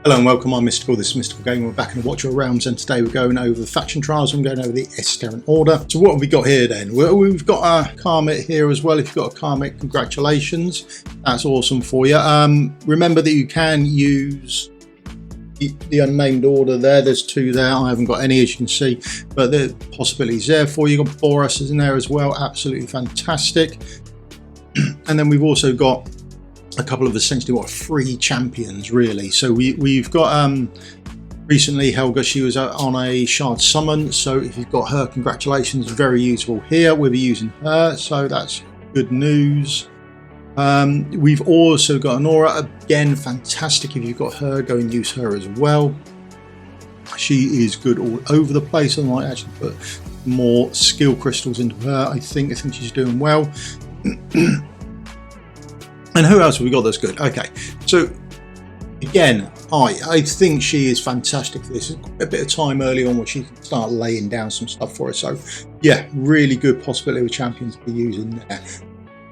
Hello and welcome, I'm Mystical, this is Mystical Gaming. We're back in the Watch Your Realms, and today we're going over the faction trials and going over the Esoteria Order. So what have we got here then? Well, we've got a Karmic here as well. If you've got a Karmic, congratulations, that's awesome for you. Remember that you can use the unnamed order there. There's two there. I haven't got any, as you can see, but the possibilities there for you. You've got Boris is in there as well, absolutely fantastic. And then we've also got a couple of essentially free champions really. So we've got recently Helga, she was on a shard summon, so if you've got her, congratulations, very useful here. We'll be using her, so that's good news. We've also got Anora, again fantastic. If you've got her, go and use her as well. She is good all over the place. I might actually put more skill crystals into her. I think she's doing well. And who else have we got that's good? Okay, so again, I think she is fantastic for this. A bit of time early on where she can start laying down some stuff for us. So yeah, really good possibility of champions to be using there.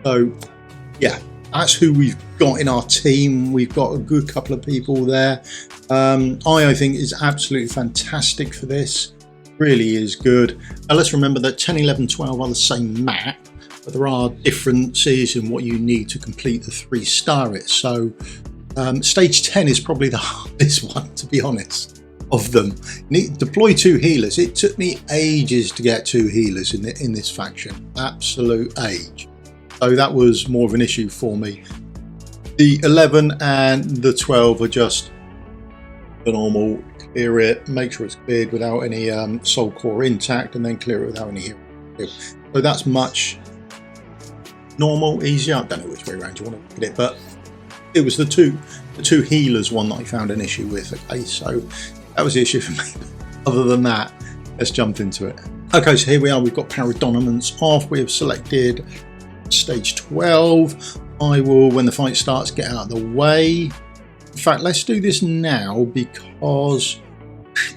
So yeah, that's who we've got in our team. We've got a good couple of people there. I think is absolutely fantastic for this. Really is good. Now let's remember that 10, 11, 12 are the same map, but there are differences in what you need to complete the 3-star it. So stage 10 is probably the hardest one, to be honest, of them. Deploy 2 healers. It took me ages to get 2 healers in this faction, absolute age. So that was more of an issue for me. The 11 and the 12 are just the normal. Clear it, make sure it's cleared without any soul core intact, and then clear it without any hero. So that's much normal, easier. I don't know which way around you want to look at it, but it was the two healers one that I found an issue with. Okay, so that was the issue for me. Other than that, let's jump into it. Okay, so here we are. We've got Paradonaments off. We have selected stage 12. I will, when the fight starts, get out of the way. In fact, let's do this now, because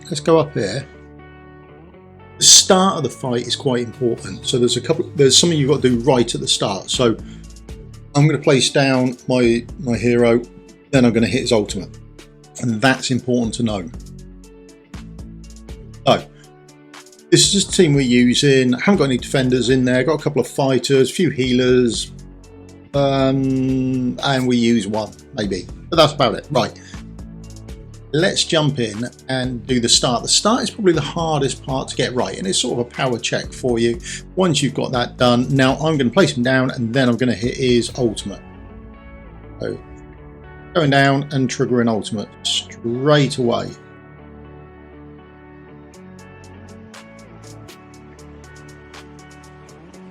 let's go up here. The start of the fight is quite important. So there's something you've got to do right at the start. So I'm going to place down my hero, then I'm going to hit his ultimate, and that's important to know. So this is the team we're using. I haven't got any defenders in there. Got a couple of fighters, a few healers, and we use one maybe, but that's about it. Right, let's jump in and do the start. The start is probably the hardest part to get right, and it's sort of a power check for you. Once you've got that done, now I'm going to place him down, and then I'm going to hit his ultimate. So going down and triggering ultimate straight away.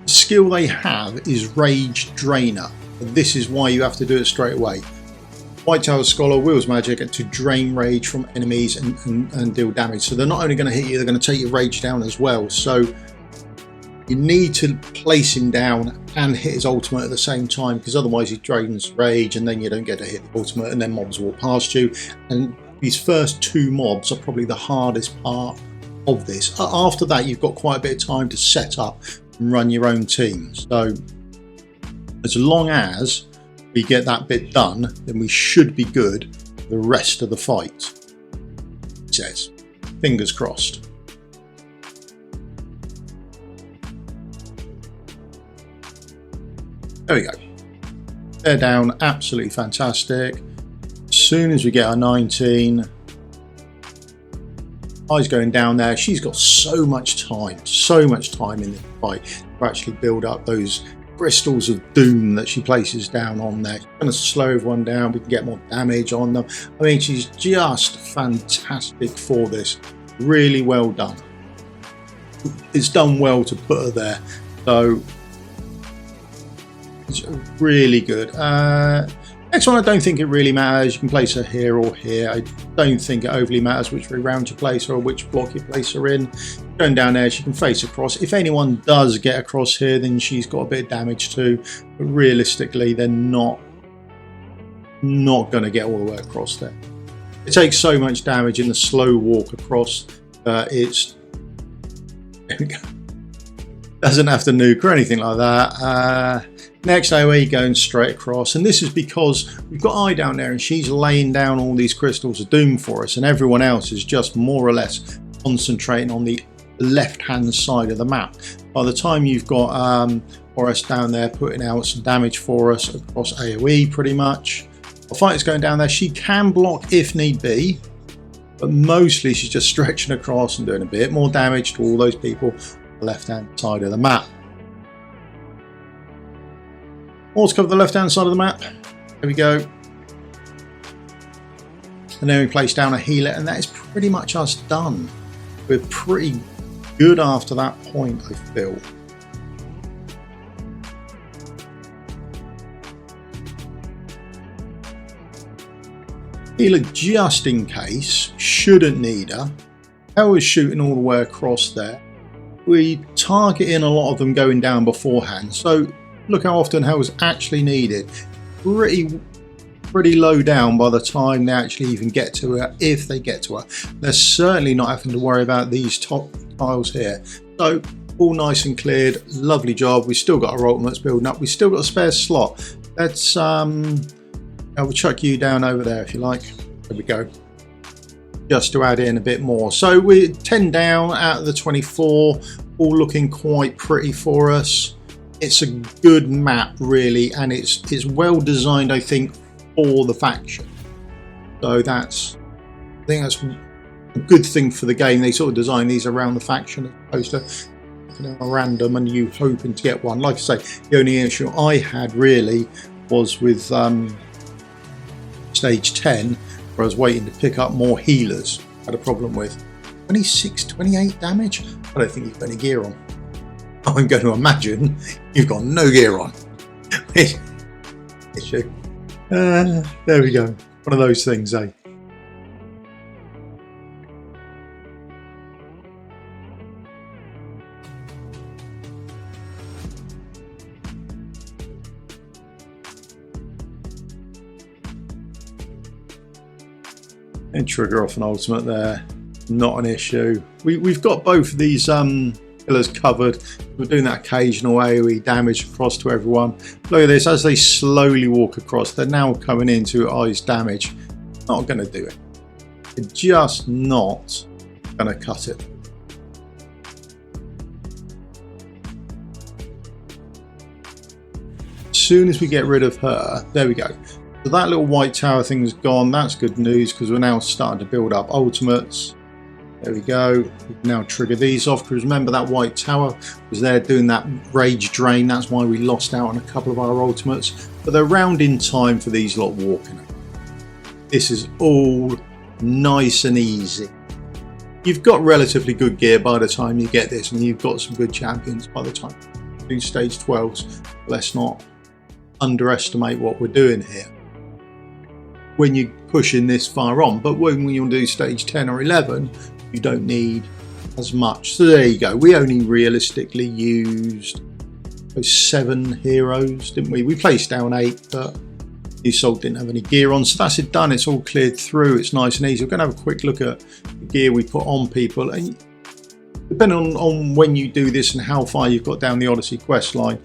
The skill they have is Rage Drainer. This is why you have to do it straight away. Whitetail Scholar wields magic to drain rage from enemies and deal damage. So they're not only going to hit you, they're going to take your rage down as well. So you need to place him down and hit his ultimate at the same time, because otherwise he drains rage and then you don't get to hit the ultimate, and then mobs walk past you. And these first 2 mobs are probably the hardest part of this. After that, you've got quite a bit of time to set up and run your own team. So as long as we get that bit done, then we should be good for the rest of the fight. It says, fingers crossed. There we go. They're down, absolutely fantastic. As soon as we get our 19, I's going down there. She's got so much time in this fight to actually build up those crystals of doom that she places down on there. She's going to slow everyone down. We can get more damage on them. I mean, she's just fantastic for this. Really well done. It's done well to put her there. So it's really good. Next one, I don't think it really matters. You can place her here or here. I don't think it overly matters which way round you place her or which block you place her in. Going down there, she can face across. If anyone does get across here, then she's got a bit of damage too. But realistically, they're not going to get all the way across there. It takes so much damage in the slow walk across. It's doesn't have to nuke or anything like that. Next AoE going straight across, and this is because we've got Eye down there and she's laying down all these crystals of doom for us, and everyone else is just more or less concentrating on the left hand side of the map. By the time you've got Horace down there putting out some damage for us across AoE pretty much, the fight is going down there. She can block if need be, but mostly she's just stretching across and doing a bit more damage to all those people on the left hand side of the map. Also cover the left hand side of the map. There we go. And then we place down a healer, and that is pretty much us done. We're pretty good after that point, I feel. Healer just in case, shouldn't need her. Helga's shooting all the way across there. We target in a lot of them going down beforehand, so look how often Helga's actually needed. Pretty low down by the time they actually even get to her, if they get to her. They're certainly not having to worry about these top tiles here. So all nice and cleared, lovely job. We've still got our ultimates building up. We've still got a spare slot. Let's I will chuck you down over there if you like. There we go. Just to add in a bit more. So we're 10 down out of the 24, all looking quite pretty for us. It's a good map really, and it's well designed, I think, for the faction. So I think that's a good thing for the game. They sort of design these around the faction as opposed to random and you hoping to get one. Like I say, the only issue I had really was with stage 10, where I was waiting to pick up more healers. I had a problem with 26, 28 damage. I don't think you've got any gear on. I'm going to imagine you've got no gear on. Issue. There we go. One of those things, eh? And trigger off an ultimate there. Not an issue. We've got both of these pillars covered. We're doing that occasional AoE damage across to everyone. Look at this, as they slowly walk across, they're now coming into Eye's damage. Not going to do it. They're just not going to cut it. As soon as we get rid of her, there we go. So that little white tower thing's gone. That's good news because we're now starting to build up ultimates. There we go. We can now trigger these off because remember that white tower was there doing that rage drain. That's why we lost out on a couple of our ultimates. But they're round in time for these lot walking. This is all nice and easy. You've got relatively good gear by the time you get this, and you've got some good champions by the time you do stage 12s. Let's not underestimate what we're doing here when you're pushing this far on. But when you do stage 10 or 11, you don't need as much. So there you go. We only realistically used those 7 heroes, didn't we? We placed down 8, but the Assault didn't have any gear on. So that's it done. It's all cleared through. It's nice and easy. We're going to have a quick look at the gear we put on people. And depending on when you do this and how far you've got down the Odyssey quest line,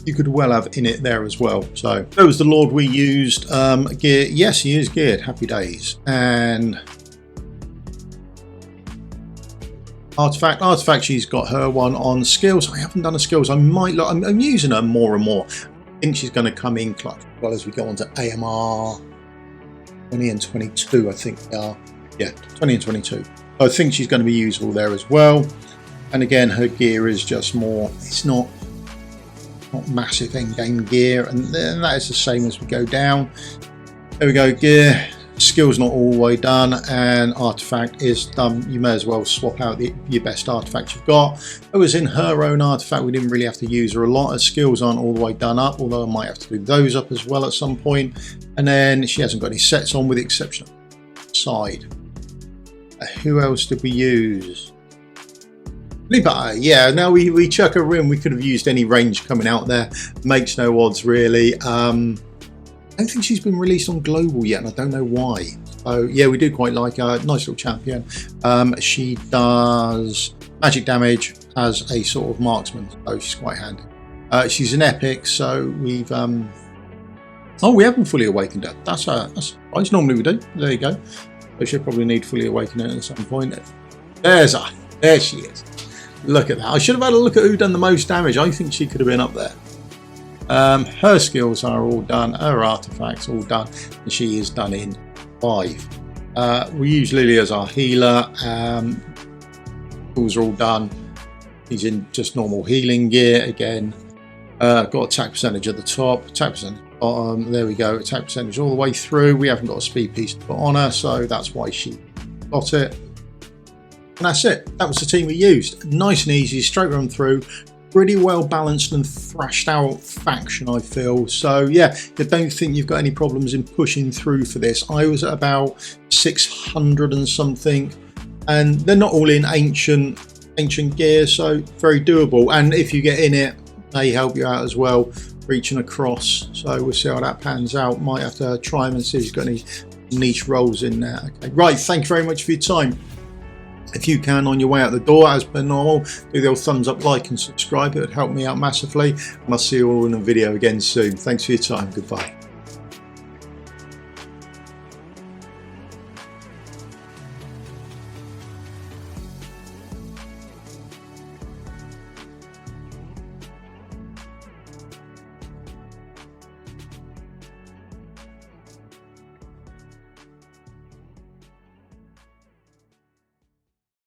you could well have in it there as well. So that was the Lord we used. Gear, yes, he is geared. Happy days. And artifact, she's got her one on skills. I haven't done a skills. I might look. I'm using her more and more. I think she's going to come in clutch as well as we go on to AMR 20 and 22. I think they are. Yeah, 20 and 22. So I think she's going to be usable there as well. And again, her gear is just more. It's not massive end game gear, and then that is the same as we go down. There we go. Gear, skills not all the way done, and artifact is done. You may as well swap out your best artifact you've got. It was in her own artifact. We didn't really have to use her a lot. Her skills aren't all the way done up, although I might have to do those up as well at some point. And then she hasn't got any sets on, with the exception of side. Who else did we use? Yeah, now we chuck her in. We could have used any range coming out there. Makes no odds really. I don't think she's been released on global yet, and I don't know why. So yeah, we do quite like her. Nice little champion. She does magic damage as a sort of marksman, so she's quite handy. She's an epic, so we've oh, we haven't fully awakened her. That's nice. Normally we do. There you go. So she'll probably need fully awakening at some point. There's her. There she is. Look at that. I should have had a look at who done the most damage. I think she could have been up there. Her skills are all done. Her artifacts all done. And she is done in 5. We use Lily as our healer. Tools are all done. He's in just normal healing gear again. Got attack percentage at the top, attack percentage at the bottom. There we go. Attack percentage all the way through. We haven't got a speed piece to put on her, so that's why she got it. And that's it. That was the team we used. Nice and easy, straight run through. Pretty well balanced and thrashed out faction, I feel. So yeah, I don't think you've got any problems in pushing through for this. I was at about 600 and something, and they're not all in ancient gear, so very doable. And if you get in it, they help you out as well, reaching across. So we'll see how that pans out. Might have to try them and see if he's got any niche roles in there. Okay, right, thank you very much for your time. If you can, on your way out the door, as per normal, do the old thumbs up, like and subscribe. It would help me out massively, and I'll see you all in a video again soon. Thanks for your time. Goodbye.